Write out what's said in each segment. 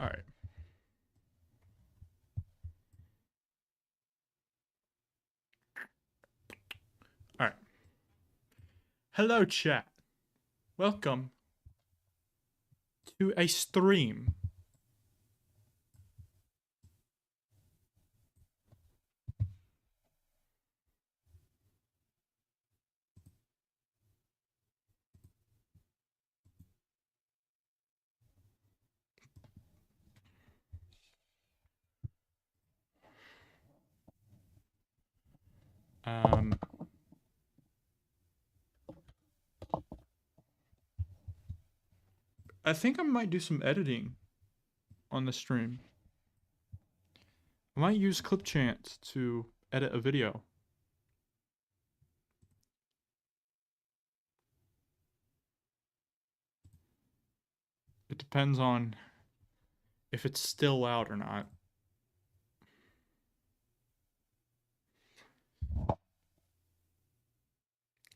All right. All right. Hello, chat. Welcome to a stream. Um, I think I might do some editing on the stream. I might use Clipchance to edit a video. It depends on if it's still loud or not.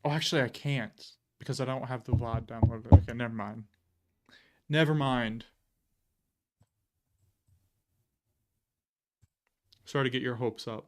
Oh, actually, I can't because I don't have the VOD downloaded. Okay, never mind. Never mind. Sorry to get your hopes up.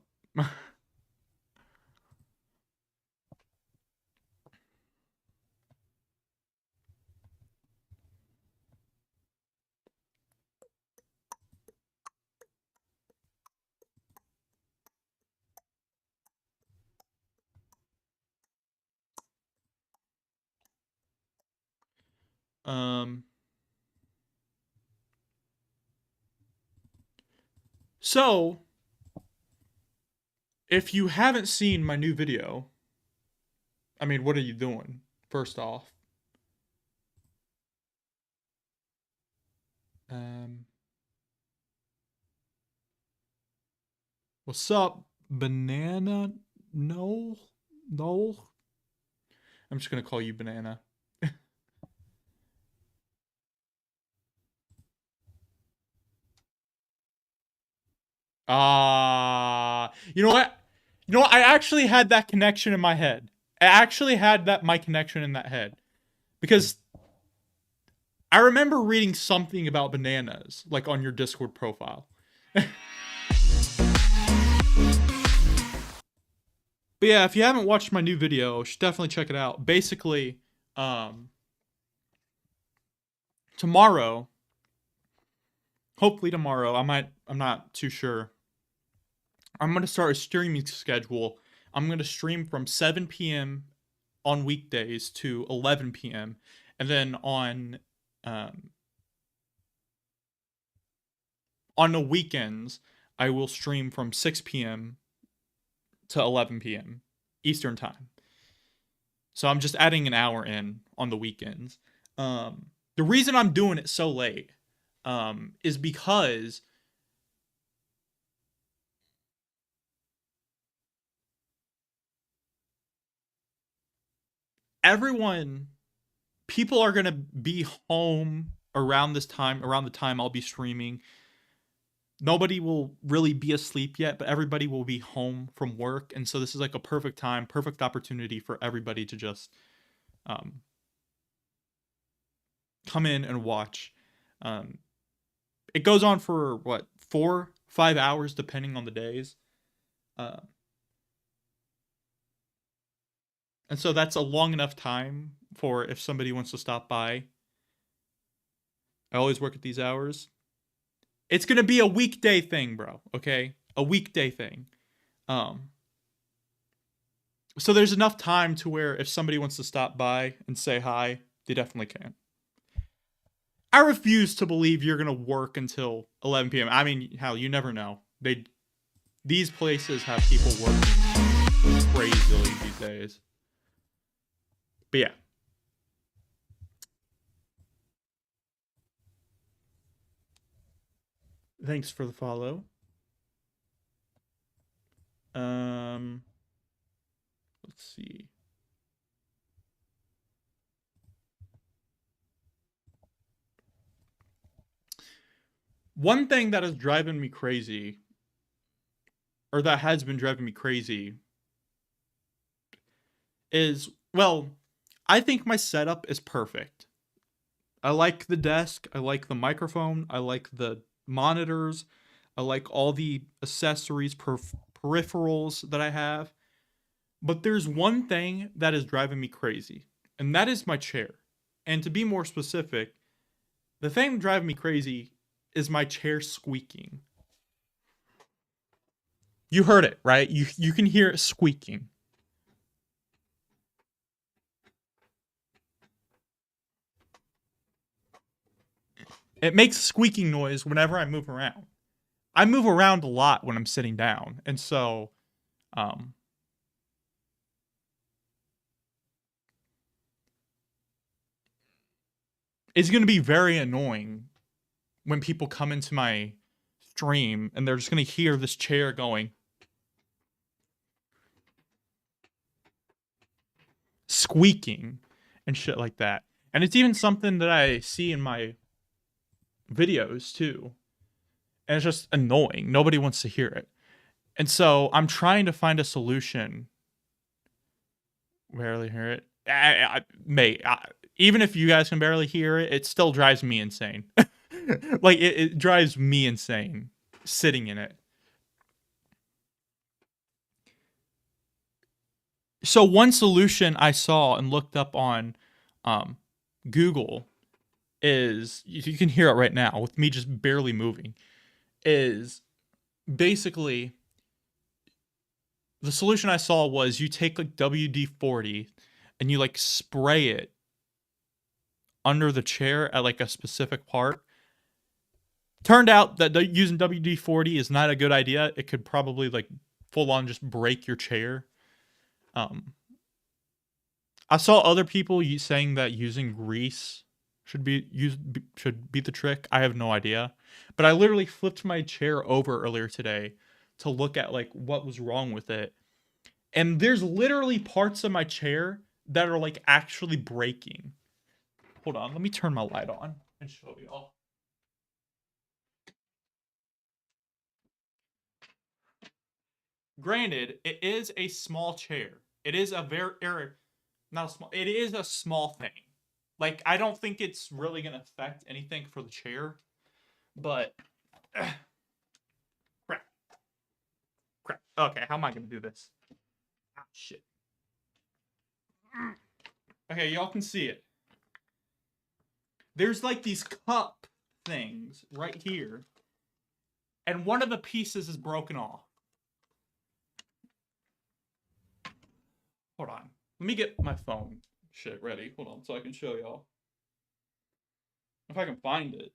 um. So, if you haven't seen my new video, I mean, what are you doing? First off. Um. What's up, Banana? No. I'm just gonna call you Banana. You know what? You know what? I actually had that connection in my head. I actually had my connection in that head. Because I remember reading something about bananas, like on your Discord profile. But yeah, if you haven't watched my new video, you should definitely check it out. Basically, tomorrow, hopefully tomorrow, I'm not too sure. I'm going to start a streaming schedule. I'm going to stream from 7 p.m. on weekdays to 11 p.m. And then on the weekends, I will stream from 6 p.m. to 11 p.m. Eastern time. So I'm just adding an hour in on the weekends. The reason I'm doing it so late is because people are going to be home around the time I'll be streaming. Nobody will really be asleep yet, but everybody will be home from work. And so this is like a perfect opportunity for everybody to just come in and watch. It goes on for what, 4-5 hours, depending on the days. And so that's a long enough time for if somebody wants to stop by. I always work at these hours. It's going to be a weekday thing, bro, okay? A weekday thing. So there's enough time to where if somebody wants to stop by and say hi, they definitely can. I refuse to believe you're going to work until 11 p.m. I mean, hell, you never know. These places have people working crazily these days. But yeah. Thanks for the follow. Let's see. One thing that is driving me crazy, or that has been driving me crazy, is, well, I think my setup is perfect. I like the desk, I like the microphone, I like the monitors. I like all the accessories, peripherals that I have. But there's one thing that is driving me crazy, and that is my chair. And to be more specific, the thing driving me crazy is my chair squeaking. You heard it, right? You can hear it squeaking. It makes a squeaking noise whenever I move around. I move around a lot when I'm sitting down, and so um, it's going to be very annoying when people come into my stream and they're just going to hear this chair going squeaking and shit like that. And it's even something that I see in my videos too. And it's just annoying. Nobody wants to hear it. And so I'm trying to find a solution. Barely hear it. Mate, even if you guys can barely hear it, it still drives me insane. Like, it drives me insane sitting in it. So, one solution I saw and looked up on um, Google is you can hear it right now with me just barely moving. Is basically the solution I saw was you take like WD 40 and you like spray it under the chair at like a specific part. Turned out that using WD 40 is not a good idea. It could probably like full on just break your chair. Um, I saw other people saying that using grease should be the trick. I have no idea, but I literally flipped my chair over earlier today to look at like what was wrong with it, and there's literally parts of my chair that are like actually breaking. Hold on, let me turn my light on and show y'all. Granted, it is a small chair. It is a very not a small. It is a small thing. Like I don't think it's really gonna affect anything for the chair, but crap, crap. Okay, how am I gonna do this? Ah, shit. Okay, y'all can see it. There's like these cup things right here, and one of the pieces is broken off. Hold on. Let me get my phone shit ready. Hold on so I can show y'all. If I can find it.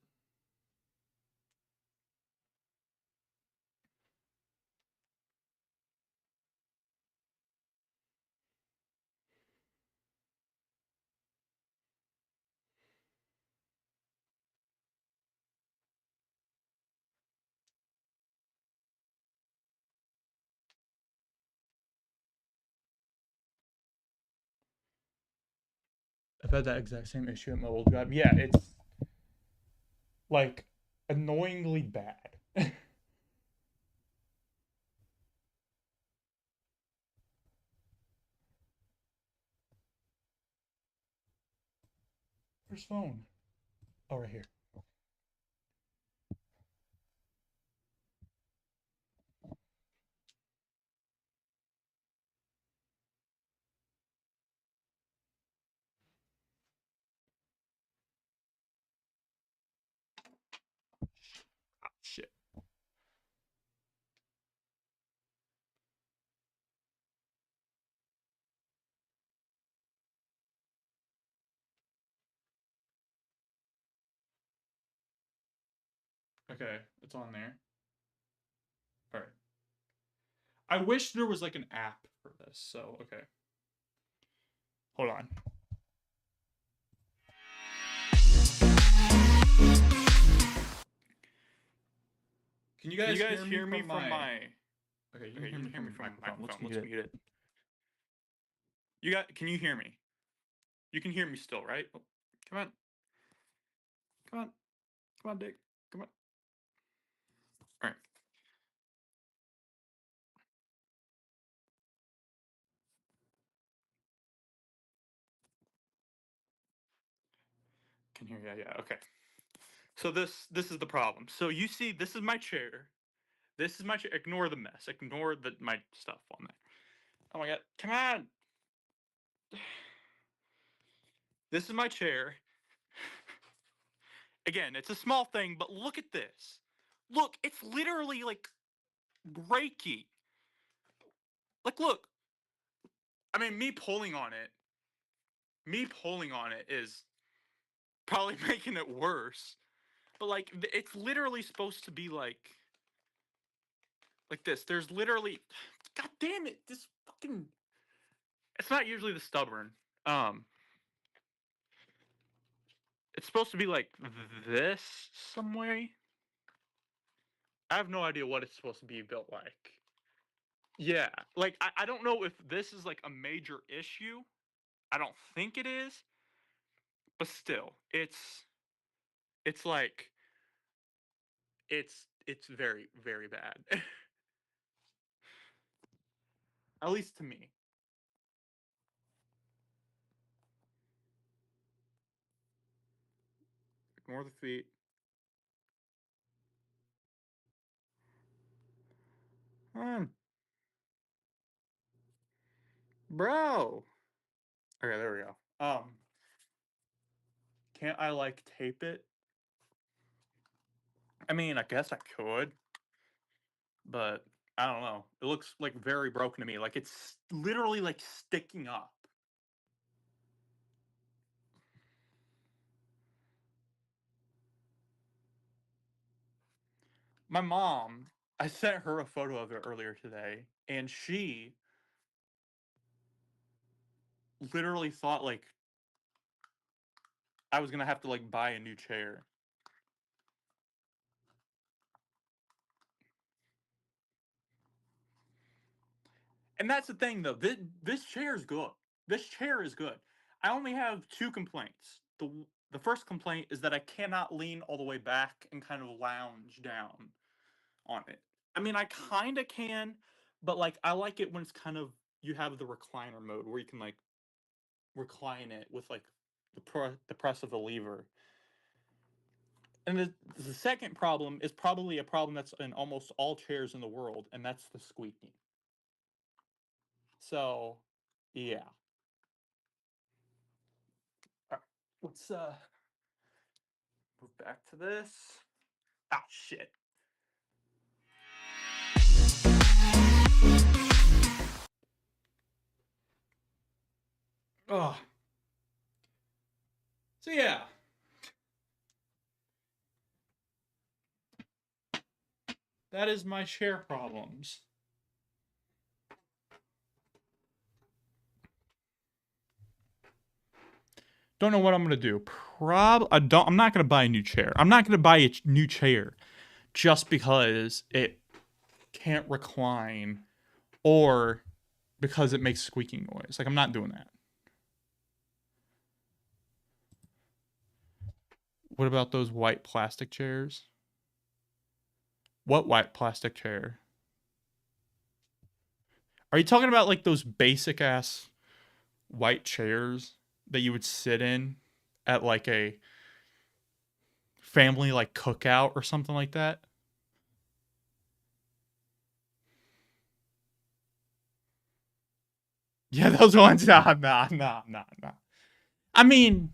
I've had that exact same issue at my old job. Yeah, it's like annoyingly bad. Where's phone? Oh, right here. Ah, shit. Okay, it's on there. All right. I wish there was like an app for this. So okay, hold on. Can you guys hear me from my? Okay, you can hear me from the microphone. Let's mute it. You got? Can you hear me? You can hear me still, right? Oh, come on, come on, come on, Dick. Come on. All right. Can hear. Yeah, yeah. Okay. So this is the problem. So you see, this is my chair. This is my chair. Ignore the mess. Ignore my stuff on there. Oh my god! Come on. This is my chair. Again, it's a small thing, but look at this. Look, it's literally like breaking. Like, look. I mean, me pulling on it is probably making it worse. But like, it's literally supposed to be like this. There's literally, god damn it, this fucking. It's not usually the stubborn. Um, it's supposed to be like this some way. I have no idea what it's supposed to be built like. Yeah, like I don't know if this is like a major issue. I don't think it is, but still, it's like it's very very bad. At least to me. Ignore the feet. Bro. Okay, there we go. Can't I like tape it? I mean, I guess I could, but I don't know. It looks like very broken to me. Like it's literally like sticking up. My mom, I sent her a photo of it earlier today, and she literally thought like I was gonna have to like buy a new chair. And that's the thing though. This chair is good. This chair is good. I only have two complaints. The first complaint is that I cannot lean all the way back and kind of lounge down on it. I mean, I kind of can, but like I like it when it's kind of you have the recliner mode where you can like recline it with like the press of the lever. And the second problem is probably a problem that's in almost all chairs in the world, and that's the squeaking. So, yeah. All right, let's move back to this. Ah, shit. Oh. So yeah. That is my chair problems. Don't know what I'm gonna do. I'm not gonna buy a new chair. I'm not gonna buy a new chair just because it can't recline or because it makes squeaking noise. Like I'm not doing that. What about those white plastic chairs? What white plastic chair? Are you talking about like those basic ass white chairs that you would sit in at like a family like cookout or something like that? Yeah, those ones. Nah. I mean,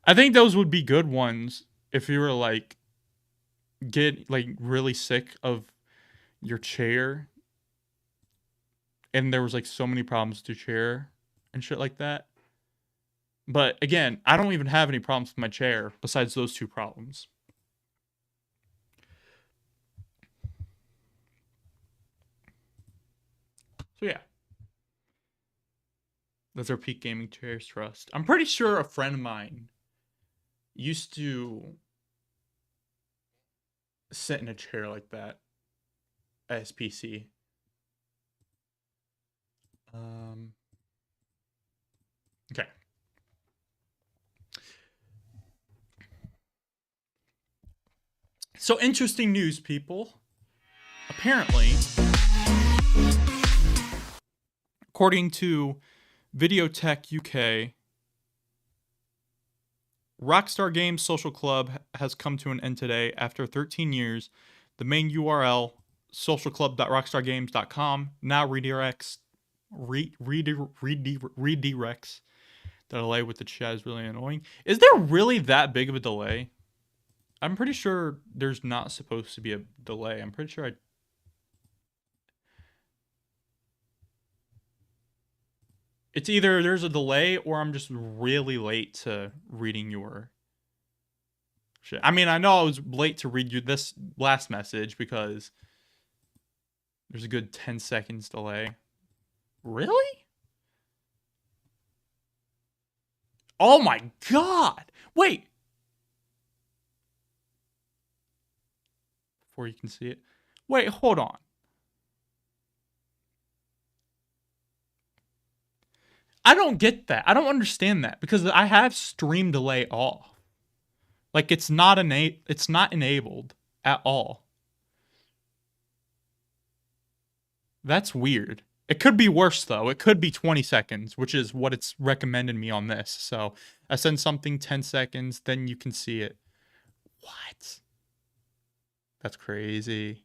I think those would be good ones if you were like get like really sick of your chair and there was like so many problems with your chair and shit like that. But again, I don't even have any problems with my chair besides those two problems. So yeah. Those are Peak Gaming Chairs Trust. I'm pretty sure a friend of mine used to sit in a chair like that at his PC. Okay. So interesting news, people. Apparently, according to Videotech UK, Rockstar Games Social Club has come to an end today after 13 years. The main URL, socialclub.rockstargames.com, now redirects. Redirects. The delay with the chat is really annoying. Is there really that big of a delay? I'm pretty sure there's not supposed to be a delay. I'm pretty sure it's either there's a delay or I'm just really late to reading your shit. I mean, I know I was late to read you this last message because there's a good 10 seconds delay. Really? Oh my god! Wait! Before you can see it. Wait, hold on. I don't get that. I don't understand that because I have stream delay off. Like it's not enabled at all. That's weird. It could be worse though. It could be 20 seconds, which is what it's recommended me on this. So I send something 10 seconds, then you can see it. What? That's crazy.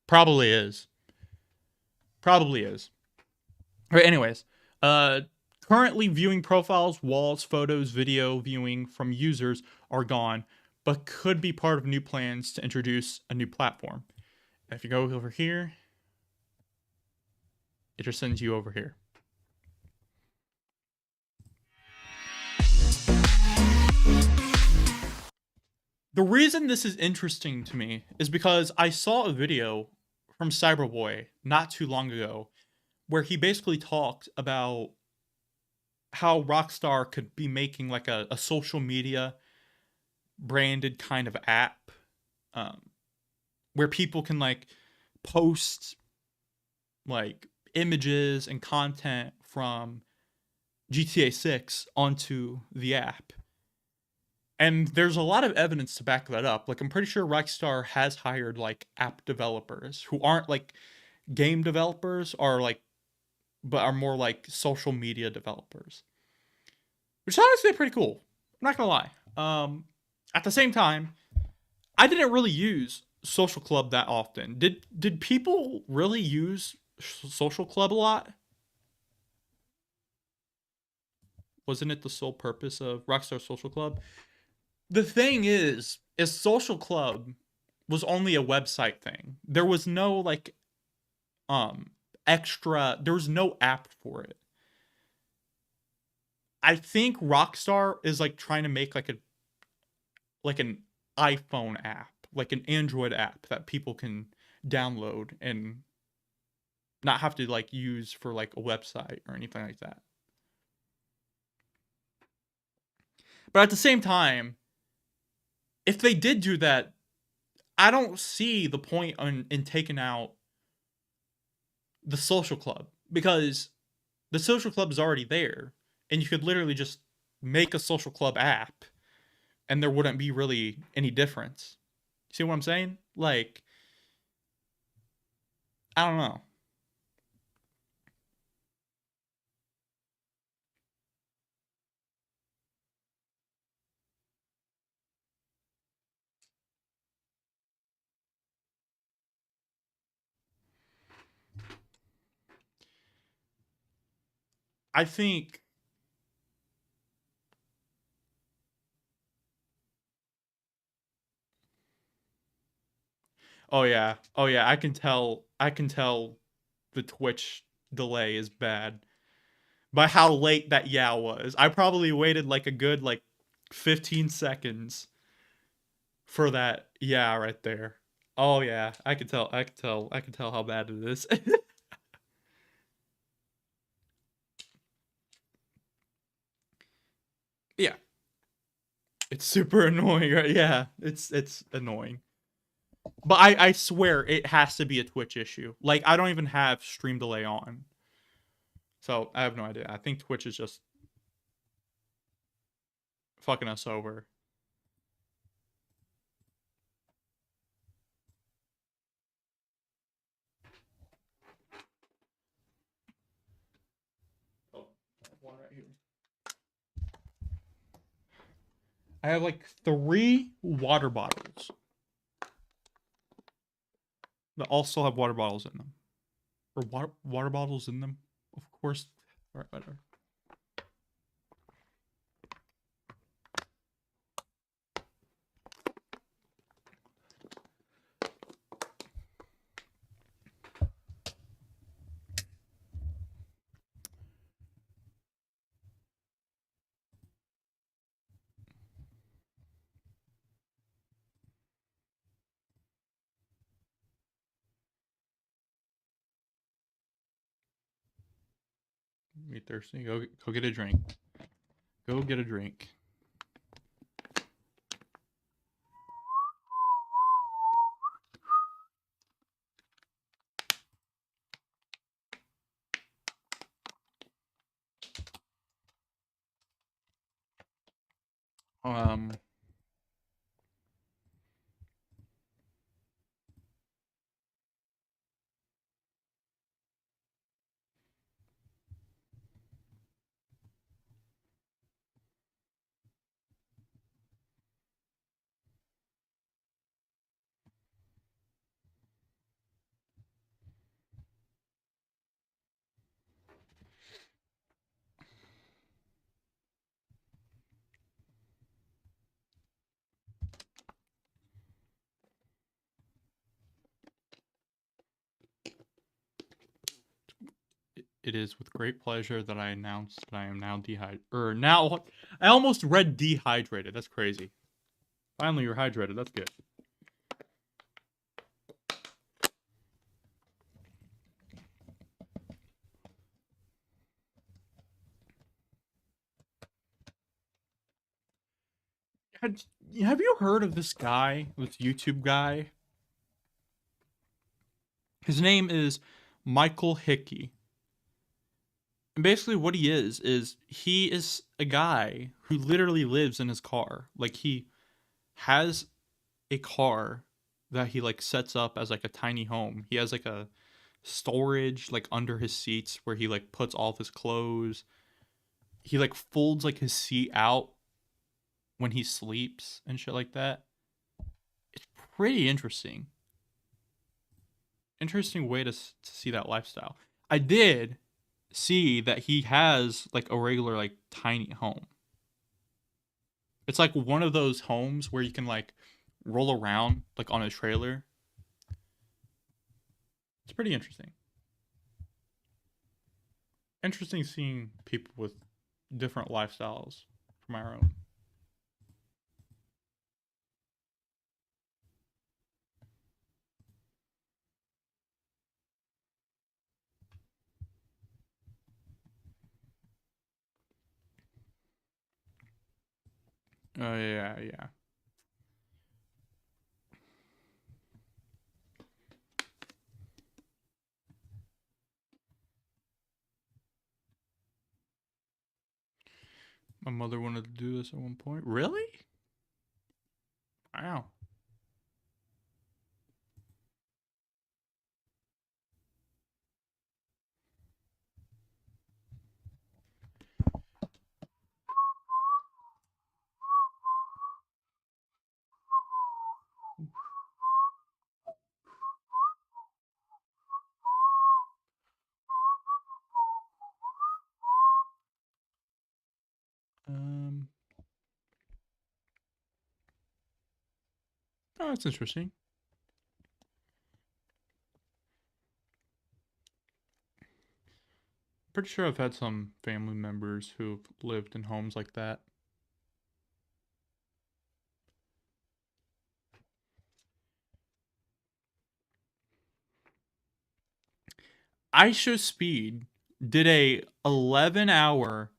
Probably is. Probably is. All right, anyways. Currently viewing profiles, walls, photos, video viewing from users are gone, but could be part of new plans to introduce a new platform. If you go over here, it just sends you over here. The reason this is interesting to me is because I saw a video from Cyberboy not too long ago where he basically talked about how Rockstar could be making like a social media branded kind of app where people can like post like images and content from GTA 6 onto the app. And there's a lot of evidence to back that up. Like I'm pretty sure Rockstar has hired like app developers who aren't like game developers or like but are more like social media developers. Which is honestly pretty cool. I'm not gonna lie. At the same time, I didn't really use Social Club that often. Did people really use Social Club a lot? Wasn't it the sole purpose of Rockstar Social Club? The thing is Social Club was only a website thing. There was no like um extra. There was no app for it. I think Rockstar is like trying to make like an iPhone app, like an Android app that people can download and not have to like use for like a website or anything like that. But at the same time, if they did do that, I don't see the point in taking out the social club because the social club is already there and you could literally just make a social club app and there wouldn't be really any difference. See what I'm saying? Like, I don't know. I think oh yeah. Oh yeah, I can tell the Twitch delay is bad by how late that yeah was. I probably waited like a good like 15 seconds for that yeah right there. Oh yeah, I can tell how bad it is. Yeah, it's super annoying, right? Yeah, it's annoying. But I swear it has to be a Twitch issue. Like I don't even have stream delay on. So I have no idea. I think Twitch is just fucking us over. one right here. I have like 3 water bottles that all still have water bottles in them. Or water bottles in them, of course. All right, whatever. Me thirsty. Go get a drink. Go get a drink. Um, it is with great pleasure that I announce that I am now dehydrated. I almost read dehydrated. That's crazy. Finally, you're hydrated. That's good. Have you heard of this guy, this YouTube guy? His name is Michael Hickey. And basically what he is a guy who literally lives in his car. Like he has a car that he like sets up as like a tiny home. He has like a storage like under his seats where he like puts all of his clothes. He like folds like his seat out when he sleeps and shit like that. It's pretty interesting. Interesting way to see that lifestyle. I did see that he has like a regular like tiny home. It's like one of those homes where you can like roll around like on a trailer. It's pretty interesting. Interesting seeing people with different lifestyles from our own. Oh yeah, yeah. My mother wanted to do this at one point. Really? Wow. Um. Oh, that's interesting. Pretty sure I've had some family members who've lived in homes like that. IShowSpeed did a 11-hour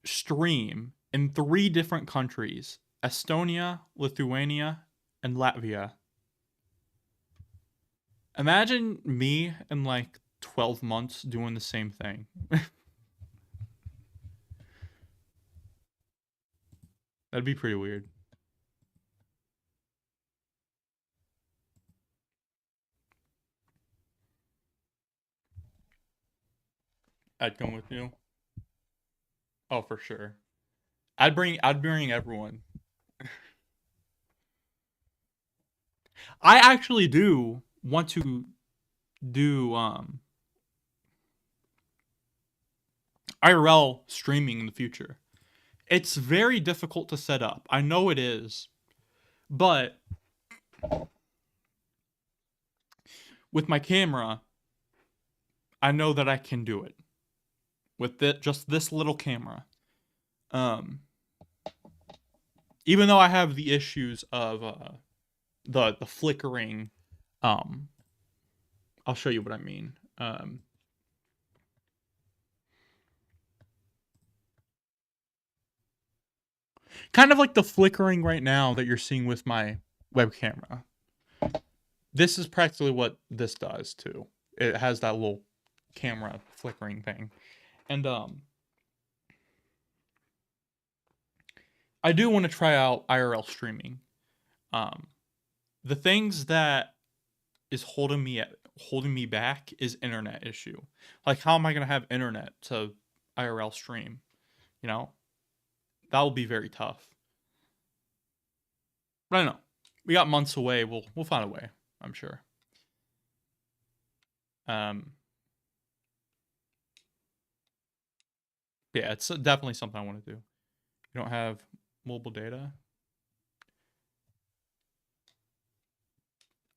stream in 3 different countries: Estonia, Lithuania, and Latvia. Imagine me in like 12 months doing the same thing. That'd be pretty weird. I'd come with you. Oh, for sure. I'd bring everyone. I actually do want to do IRL streaming in the future. It's very difficult to set up. I know it is, but with my camera, I know that I can do it with just this little camera. Um, Even though I have the issues of the flickering, um, I'll show you what I mean. Kind of like the flickering right now that you're seeing with my web camera. This is practically what this does too. It has that little camera flickering thing. And I do want to try out IRL streaming. Um the things that is holding me back is internet issue. Like how am I going to have internet to IRL stream, you know? That will be very tough. But I don't know. We got months away. We'll find a way, I'm sure. Yeah, it's definitely something I want to do. You don't have mobile data?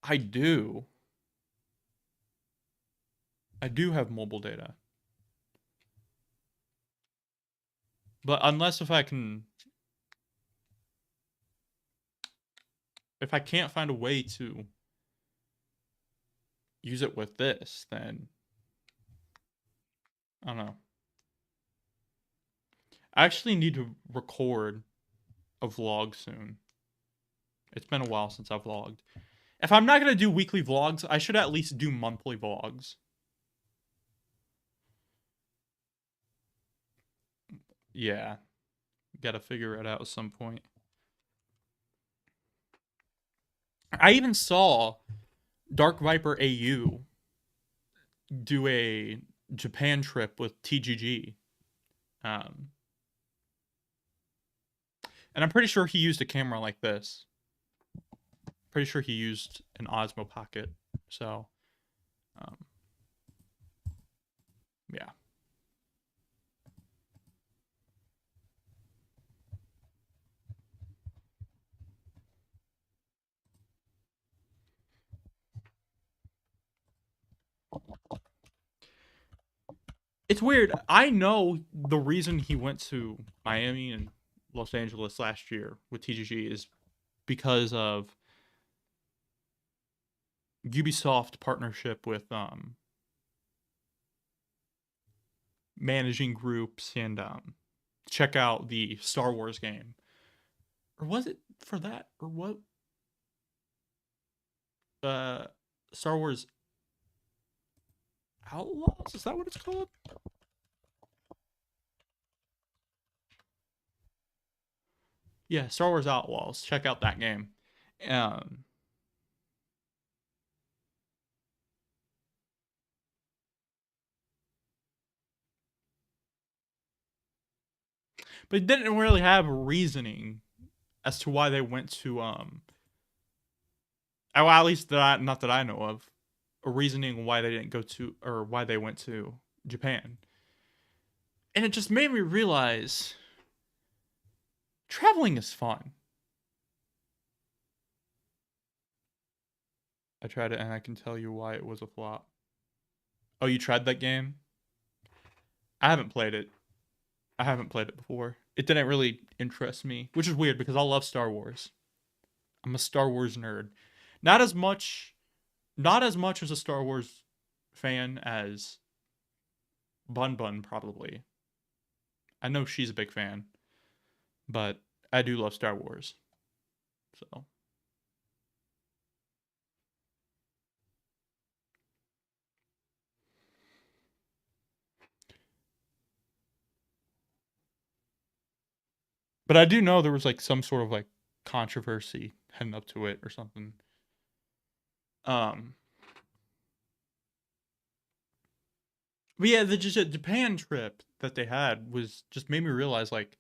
I do. I do have mobile data. But unless if I can't find a way to use it with this, then I don't know. I actually need to record a vlog soon. It's been a while since I've vlogged. If I'm not going to do weekly vlogs, I should at least do monthly vlogs. Yeah. Gotta figure it out at some point. I even saw Dark Viper AU do a Japan trip with TGG. And I'm pretty sure he used a camera like this. Pretty sure he used an Osmo Pocket. So, yeah. It's weird. I know the reason he went to Miami and Los Angeles last year with TGG is because of Ubisoft partnership with managing groups and check out the Star Wars game. Or was it for that? Or what? Uh Star Wars Outlaws? Is that what it's called? Yeah, Star Wars Outlaws. Check out that game. Um but it didn't really have reasoning as to why they went to well, at least not that I know of, a reasoning why they didn't go to or why they went to Japan. And it just made me realize traveling is fun. I tried it and I can tell you why it was a flop. Oh, you tried that game? I haven't played it. I haven't played it before. It didn't really interest me, which is weird because I love Star Wars. I'm a Star Wars nerd. Not as much not as much as a Star Wars fan as Bun Bun probably. I know she's a big fan, but I do love Star Wars. So, but I do know there was like some sort of like controversy heading up to it or something. Um But yeah, the just Japan trip that they had was just made me realize like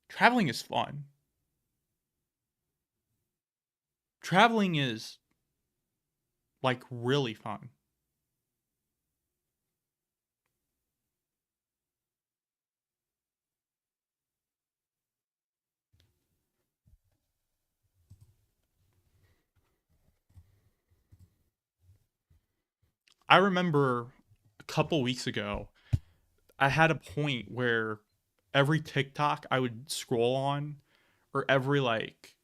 traveling is fun. Traveling is like really fun. I remember a couple weeks ago, I had a point where every TikTok I would scroll on or every like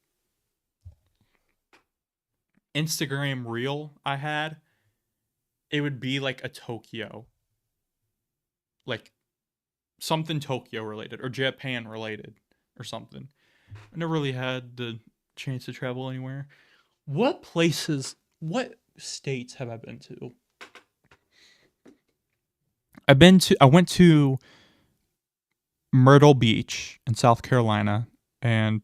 Instagram reel I had, it would be like a Tokyo, like something Tokyo related or Japan related or something. I never really had the chance to travel anywhere. What states have I been to? I went to Myrtle Beach in South Carolina, and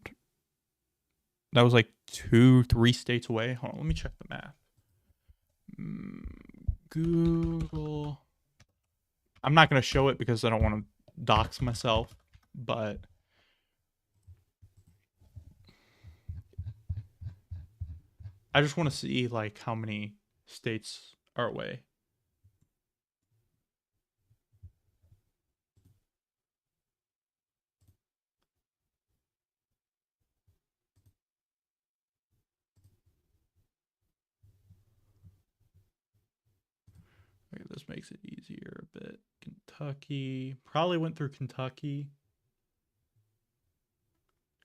that was like 3 states away. Hold on, let me check the map. Google. I'm not gonna show it because I don't want to dox myself, but I just want to see like how many states are away. Okay, this makes it easier a bit. Kentucky. Probably went through Kentucky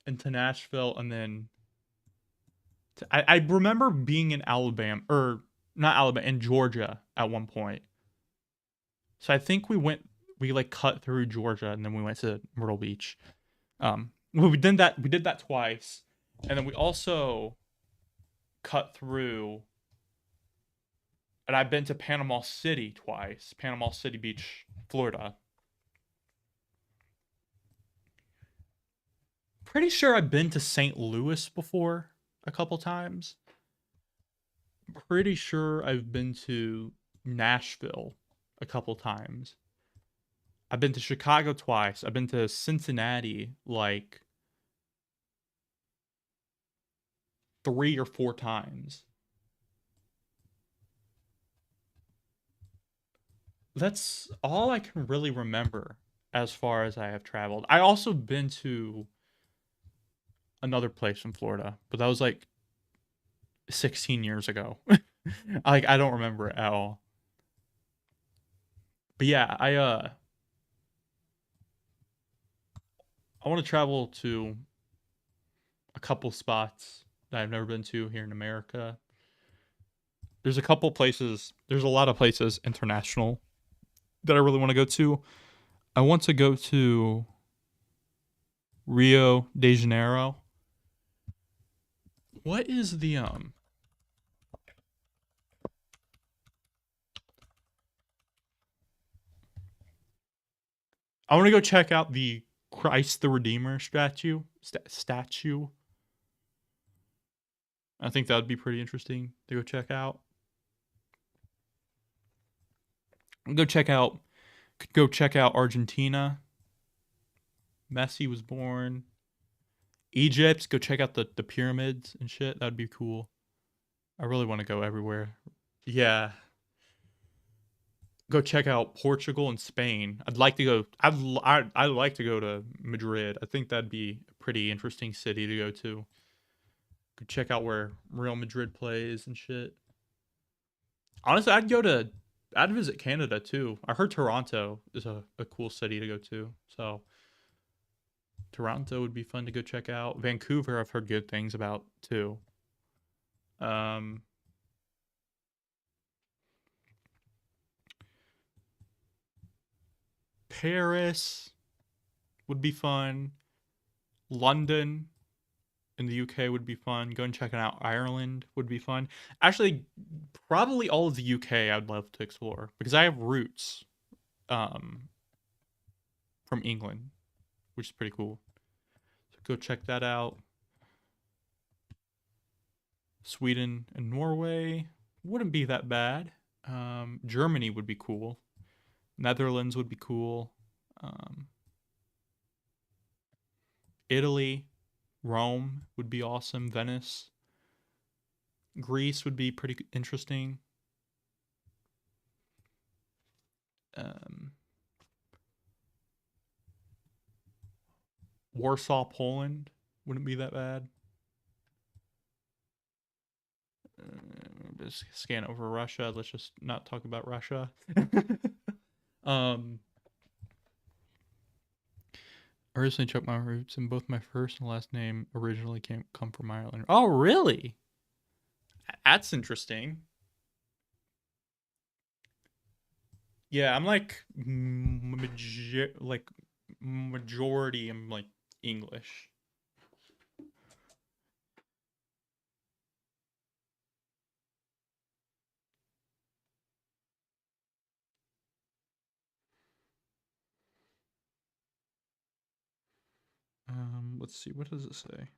into Nashville, and then I remember being in Alabama or not Alabama in Georgia at one point. So I think we like cut through Georgia and then we went to Myrtle Beach. Well, we did that twice, and then we also cut through. And I've been to Panama City twice, Panama City Beach, Florida. Pretty sure I've been to St. Louis before a couple times. Pretty sure I've been to Nashville a couple times. I've been to Chicago twice. I've been to Cincinnati like 3 or 4 times. That's all I can really remember as far as I have traveled. I also been to another place in Florida, but that was like 16 years ago. Like I don't remember it at all. But yeah, I want to travel to a couple spots that I've never been to here in America. There's a couple places, there's a lot of places international that I really want to go to. I want to go to Rio de Janeiro. What is the I want to go check out the Christ the Redeemer statue. I think that would be pretty interesting to go check out. Go check out go check out Argentina. Messi was born. Egypt, go check out the pyramids and shit. That'd be cool. I really want to go everywhere. Yeah. Go check out Portugal and Spain. I'd like to go. I'd like to go to Madrid. I think that'd be a pretty interesting city to go to. Go check out where Real Madrid plays and shit. Honestly, I'd visit Canada too. I heard Toronto is a cool city to go to. So Toronto would be fun to go check out. Vancouver, I've heard good things about too. Um, Paris would be fun. London in the UK would be fun. Going checking out Ireland would be fun. Actually, probably all of the UK I'd love to explore because I have roots um, from England, which is pretty cool. So go check that out. Sweden and Norway wouldn't be that bad. Germany would be cool. Netherlands would be cool. Italy, Rome would be awesome. Venice, Greece would be pretty interesting. Um, Warsaw, Poland wouldn't be that bad. Just scan over Russia. Let's just not talk about Russia. um, I recently checked my roots, and both my first and last name originally come from Ireland. Oh, really? That's interesting. Yeah, I'm like majority. I'm like English. Let's see. What does it say?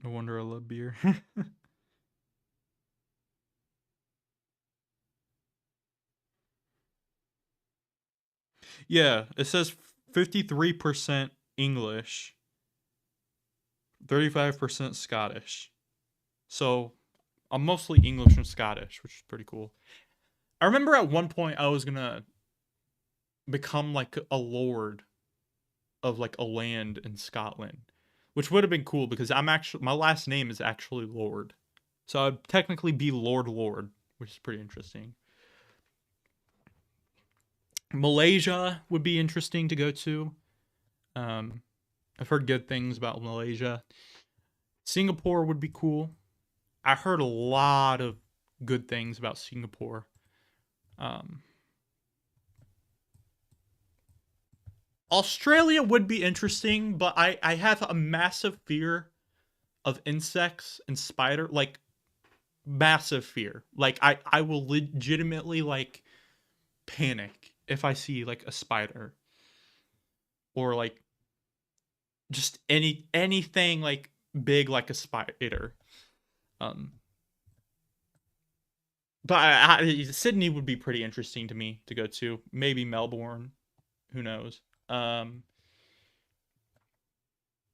No wonder I love beer. Yeah, it says 53% English, 35% Scottish. So I'm mostly English and Scottish, which is pretty cool. I remember at one point I was gonna become like a lord of like a land in Scotland, which would have been cool because I'm actually my last name is actually Lord, so I'd technically be Lord, which is pretty interesting. Malaysia would be interesting to go to. Um, I've heard good things about Malaysia. Singapore would be cool. I heard a lot of good things about Singapore. Um, Australia would be interesting, but I have a massive fear of insects and spider, like massive fear. Like I will legitimately like panic if I see like a spider or like just anything like big like a spider. Um, but Sydney would be pretty interesting to me to go to. Maybe Melbourne, who knows? Um,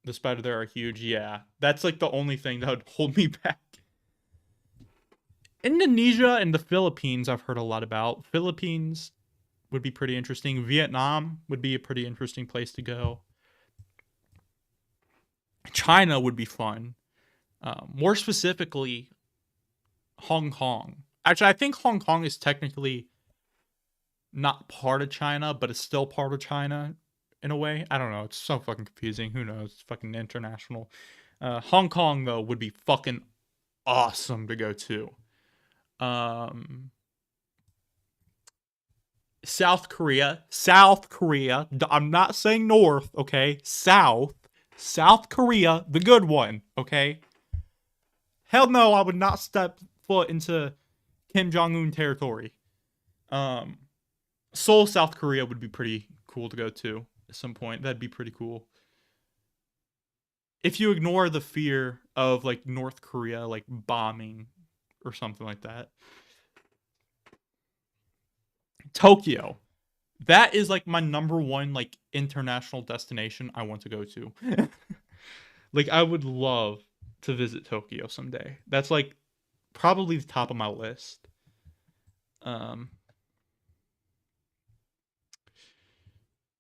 the spider there are huge. Yeah, that's like the only thing that would hold me back. Indonesia and the Philippines, I've heard a lot about. Philippines would be pretty interesting. Vietnam would be a pretty interesting place to go. China would be fun. More specifically, Hong Kong. Actually, I think Hong Kong is technically not part of China, but it's still part of China in a way. I don't know. It's so fucking confusing. Who knows? It's fucking international. Hong Kong though would be fucking awesome to go to. Um, South Korea. South Korea. I'm not saying North, okay? South. South Korea, the good one, okay? Hell no, I would not step foot into Kim Jong Un territory. Um, Seoul, South Korea would be pretty cool to go to at some point. That'd be pretty cool. If you ignore the fear of like North Korea like bombing or something like that. Tokyo. That is like my number one like international destination I want to go to. Like I would love to visit Tokyo someday. That's like probably the top of my list. Um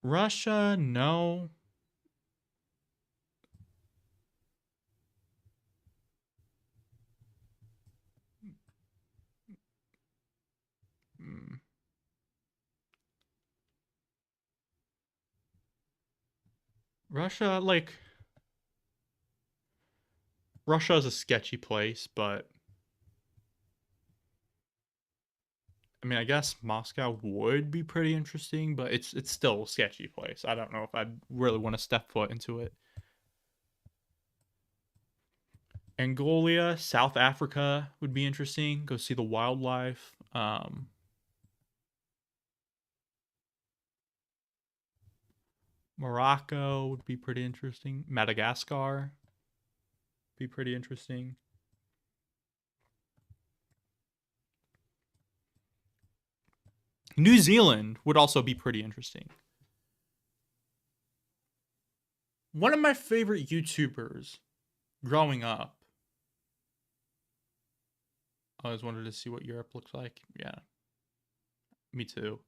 Russia, no. Mm. Russia, like Russia is a sketchy place, but I mean, I guess Moscow would be pretty interesting, but it's still a sketchy place. I don't know if I'd really want to step foot into it. Angola, South Africa would be interesting. Go see the wildlife. Morocco would be pretty interesting. Madagascar be pretty interesting. New Zealand would also be pretty interesting. One of my favorite YouTubers growing up. I always wanted to see what Europe looks like. Yeah, me too.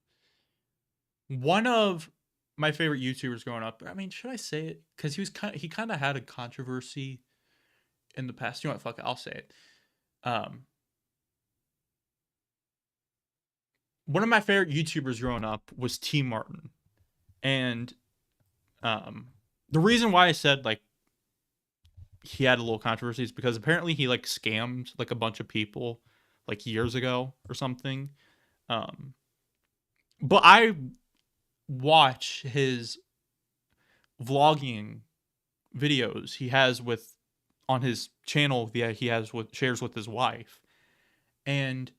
One of my favorite YouTubers growing up. I mean, should I say it? Because he kind of had a controversy in the past. You know what? Fuck it. I'll say it. Um, One of my favorite YouTubers growing up was T Martin, and um, the reason why I said like he had a little controversy is because apparently he like scammed like a bunch of people like years ago or something. Um, but I watch his vlogging videos he has with on his channel that he has with shares with his wife, and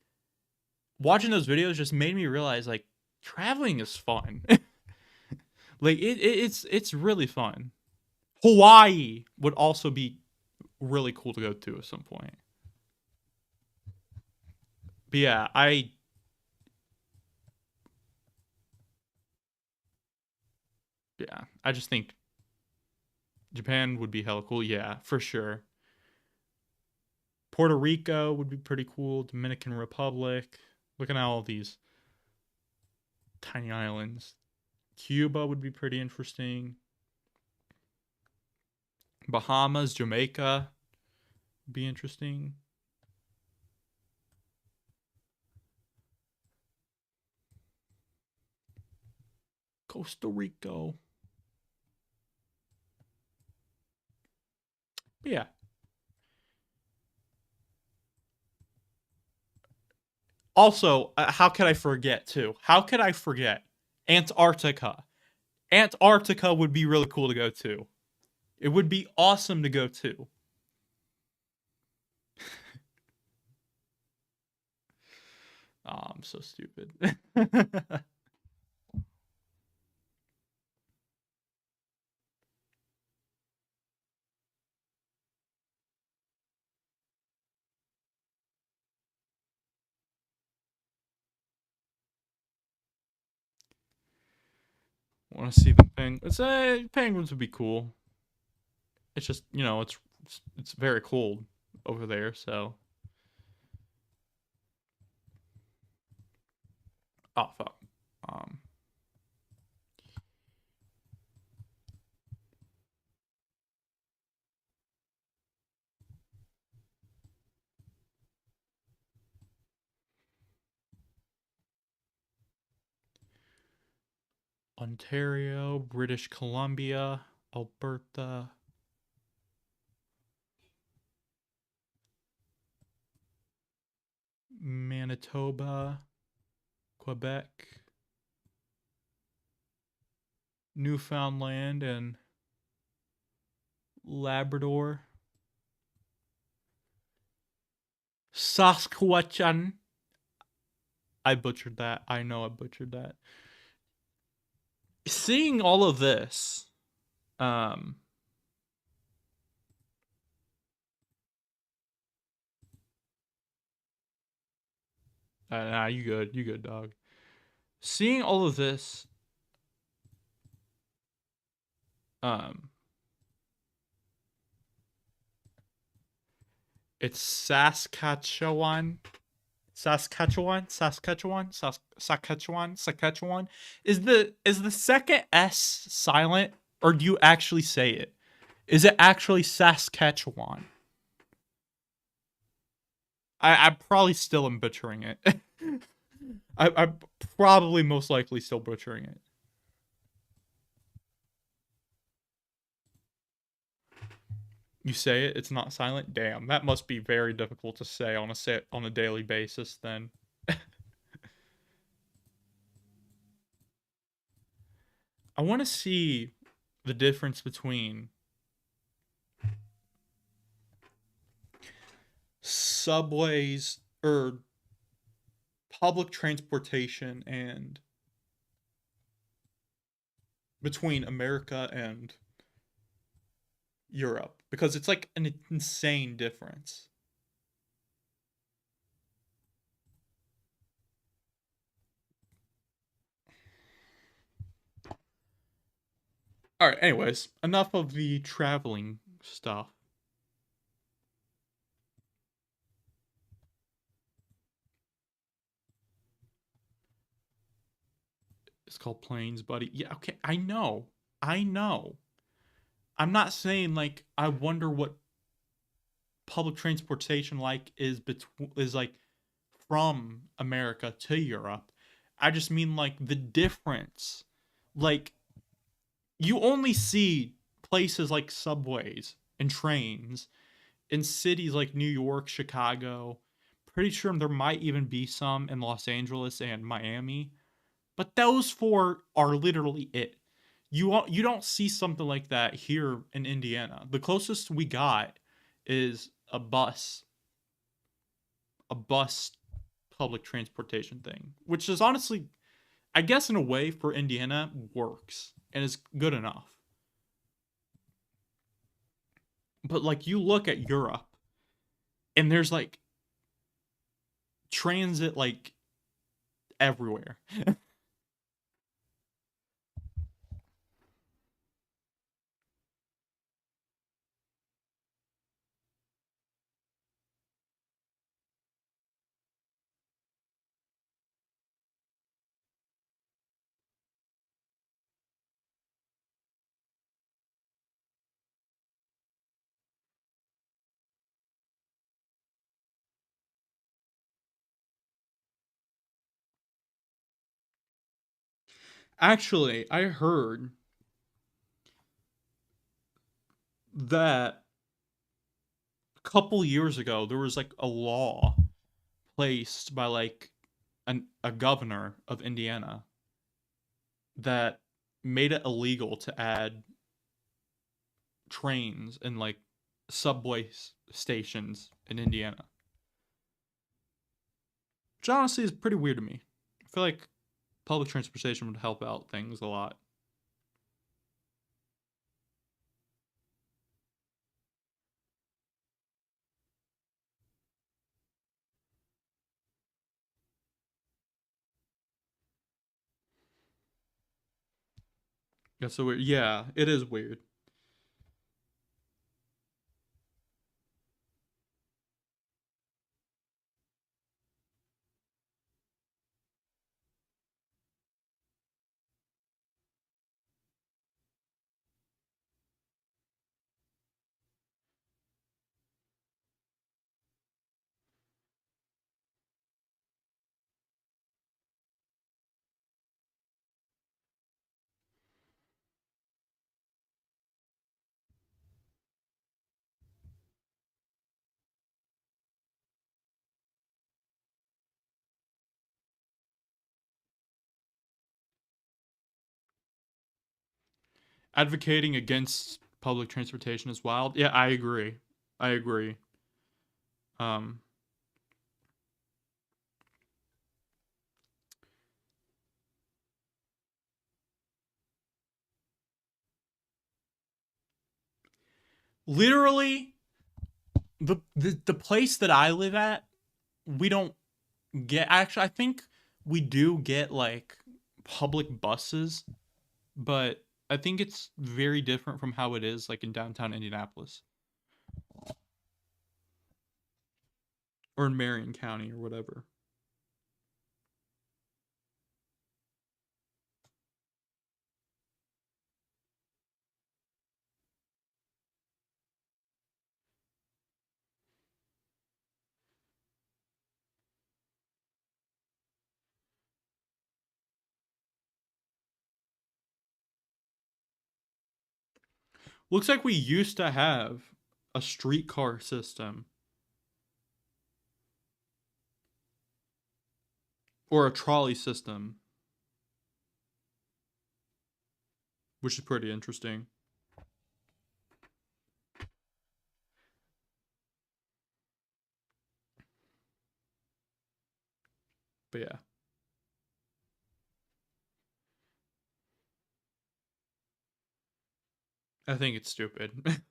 watching those videos just made me realize like traveling is fun. Like it's really fun. Hawaii would also be really cool to go to at some point. But yeah, I just think Japan would be hella cool. Yeah, for sure. Puerto Rico would be pretty cool. Dominican Republic. Looking at all these tiny islands. Cuba would be pretty interesting. Bahamas, Jamaica would be interesting. Costa Rica. But yeah. Also, how could I forget too? How could I forget Antarctica? Antarctica would be really cool to go to. It would be awesome to go to. Oh, I'm so stupid. Want to see the penguins? Penguins would be cool. It's just it's very cold over there, so oh fuck. Um, Ontario, British Columbia, Alberta, Manitoba, Quebec, Newfoundland, and Labrador, Saskatchewan. I butchered that. I know I butchered that. Seeing all of this, um, nah, you good, dog. Seeing all of this, um, it's Saskatchewan, Saskatchewan. Is the second S silent, or do you actually say it? Is it actually Saskatchewan? I probably still am butchering it. I'm probably most likely still butchering it. You say it, it's not silent. Damn, that must be very difficult to say on a daily basis. Then I want to see the difference between subways or public transportation and between America and Europe because it's like an insane difference. All right. Anyways, enough of the traveling stuff. It's called planes, buddy. Yeah. Okay. I know. I know. I'm not saying like I wonder what public transportation like is like from America to Europe. I just mean like the difference. Like you only see places like subways and trains in cities like New York, Chicago. Pretty sure there might even be some in Los Angeles and Miami, but those four are literally it. You don't see something like that here in Indiana. The closest we got is a bus public transportation thing, which is honestly, I guess, in a way for Indiana works and is good enough. But like you look at Europe and there's like transit like everywhere. Actually, I heard that a couple years ago there was like a law placed by like a governor of Indiana that made it illegal to add trains and like subway stations in Indiana. Which honestly is pretty weird to me. I feel like public transportation would help out things a lot. That's so weird. Yeah, it is weird. Advocating against public transportation is wild. Yeah, I agree. I agree. Um, literally, the place that I live at, we don't get. Actually, I think we do get like public buses, but I think it's very different from how it is like in downtown Indianapolis or in Marion County or whatever. Looks like we used to have a streetcar system or a trolley system, which is pretty interesting. But yeah, I think it's stupid.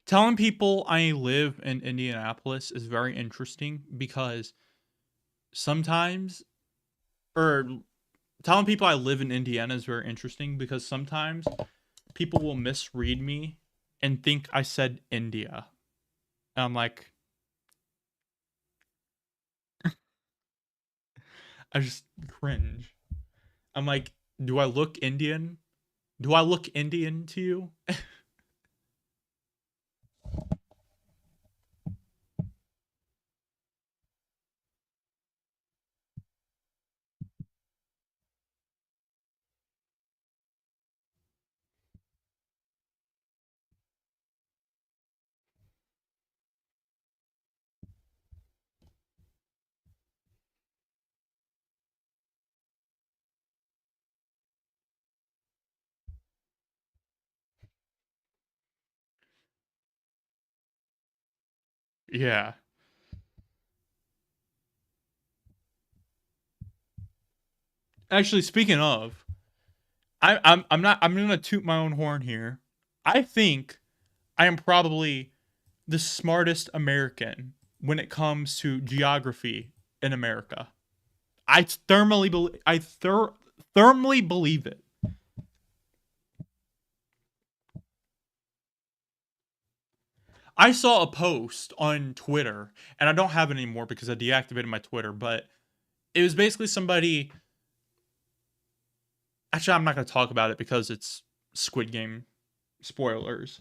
telling people I live in Indianapolis is very interesting because sometimes, or telling people I live in Indiana is very interesting because sometimes people will misread me and think I said India. And I'm like, I just cringe. I'm like, do I look Indian? Do I look Indian to you? Yeah. Actually, speaking of, I'm not I'm gonna toot my own horn here. I think I am probably the smartest American when it comes to geography in America. I firmly believe it. I saw a post on Twitter, and I don't have it anymore because I deactivated my Twitter, but it was basically somebody. Actually, I'm not going to talk about it because it's Squid Game spoilers.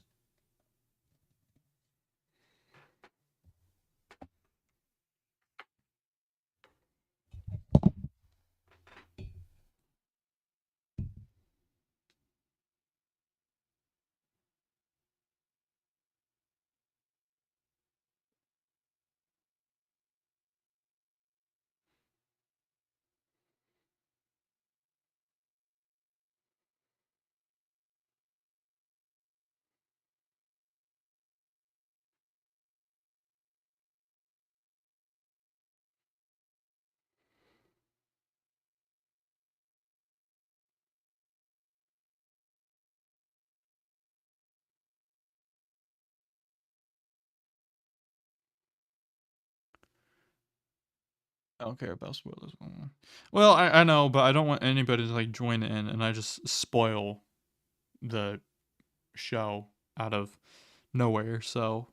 I don't care about spoilers. Well, I know, but I don't want anybody to like join in and I just spoil the show out of nowhere. So,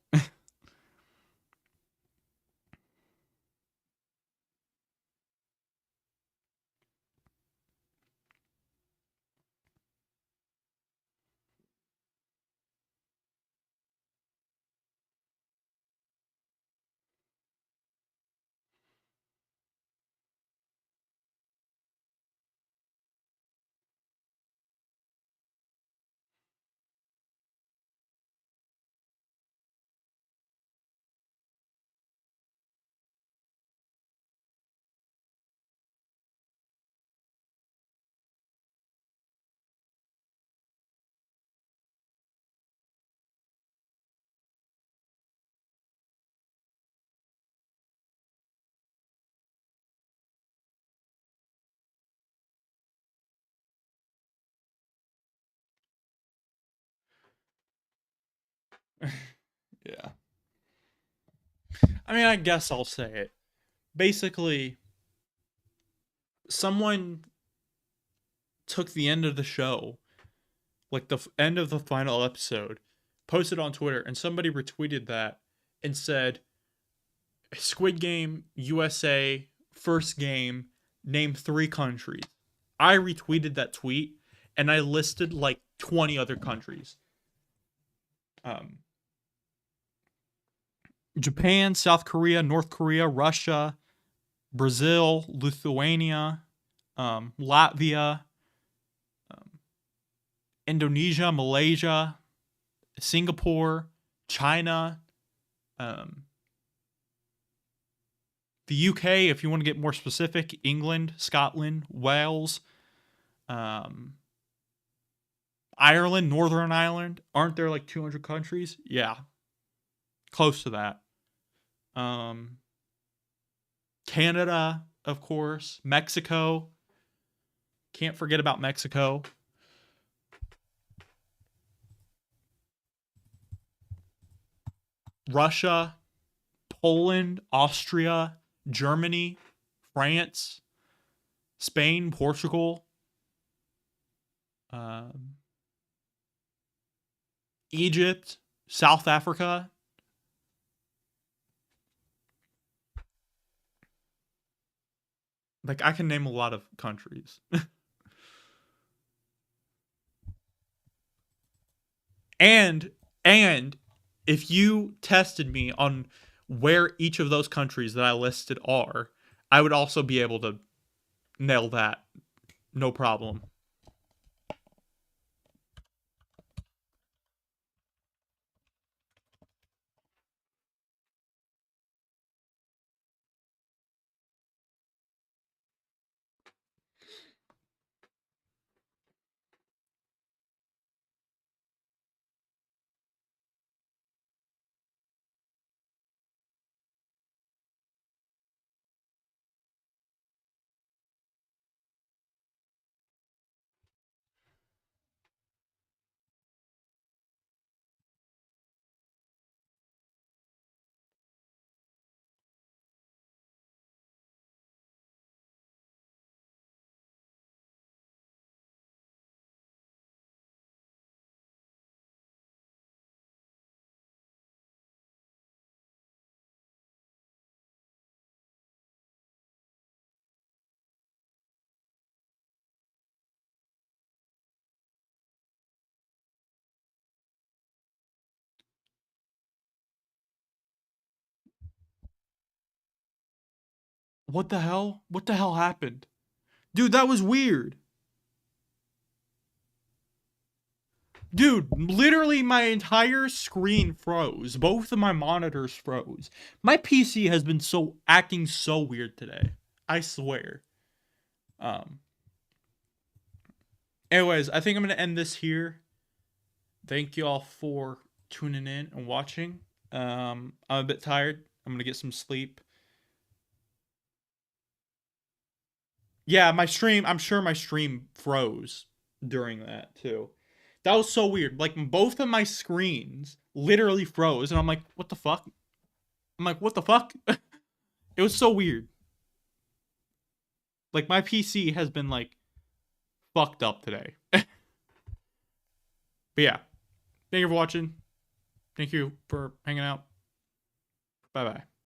yeah. I mean, I guess I'll say it. Basically, someone took the end of the show, like the end of the final episode, posted on Twitter, and somebody retweeted that and said, Squid Game USA first game, name 3 countries. I retweeted that tweet and I listed like 20 other countries. Um, Japan, South Korea, North Korea, Russia, Brazil, Lithuania, Latvia, um, Indonesia, Malaysia, Singapore, China, um, the UK, if you want to get more specific, England, Scotland, Wales, um, Ireland, Northern Ireland. Aren't there like 200 countries? Yeah, close to that. Um, Canada, of course, Mexico. Can't forget about Mexico. Russia, Poland, Austria, Germany, France, Spain, Portugal, um, Egypt, South Africa. Like I can name a lot of countries. and and if you tested me on where each of those countries that I listed are, I would also be able to nail that. No problem. What the hell? What the hell happened? Dude, that was weird. Dude, literally my entire screen froze. Both of my monitors froze. My PC has been so acting so weird today. I swear. Um Anyways, I think I'm going to end this here. Thank you all for tuning in and watching. I'm a bit tired. I'm going to get some sleep. Yeah, my stream, I'm sure my stream froze during that too. That was so weird. Like both of my screens literally froze and I'm like, "What the fuck?" I'm like, "What the fuck?" It was so weird. Like my PC has been like fucked up today. But yeah. Thank you for watching. Thank you for hanging out. Bye-bye.